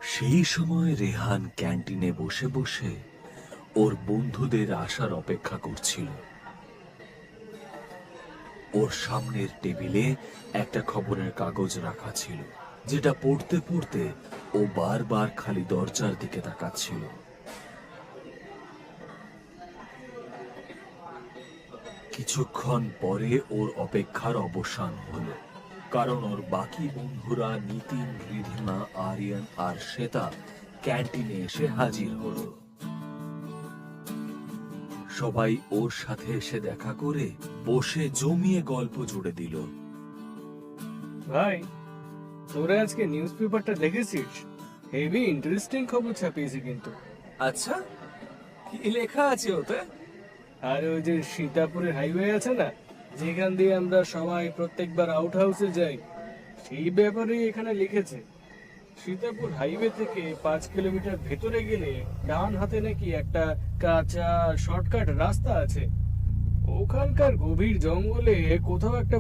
সেই সময় রেহান ক্যান্টিনে বসে বসে ওর বন্ধুদের আসার অপেক্ষা করছিল। ওর সামনের টেবিলে একটা খবরের কাগজ রাখা ছিল, যেটা পড়তে পড়তে ও বারবার খালি দরজার দিকে তাকাচ্ছিল। কিছুক্ষণ পরে ওর অপেক্ষার অবসান হলো, কারণ ওর বাকি বন্ধুরা নিতিন, রিধিমা, আরিয়ান আর শ্বেতা ক্যান্টিনে এসে হাজির হলো। সবাই ওর সাথে এসে দেখা করে বসে জমিয়ে গল্প জুড়ে দিল। ভাই, তোরা আজকে নিউজ পেপারটা দেখেছিস? হেভি ইন্টারেস্টিং খবর ছাপিয়েছে কিন্তু। আচ্ছা, কি লেখা আছে ওতে? আর ওই যে সীতাপুরের হাইওয়ে আছে না, যেখান দিয়ে আমরা সবাই প্রত্যেকবার আউট হাউসে যাই, সেই ব্যাপারে এখানে লিখেছে। সীতাপুর হাইওয়ে থেকে 5 কিলোমিটার ভেতরে গেলে ডান হাতে নাকি একটা কাঁচা শর্টকাট রাস্তা আছে। ওখানকার গভীর জঙ্গলে কোথাও একটা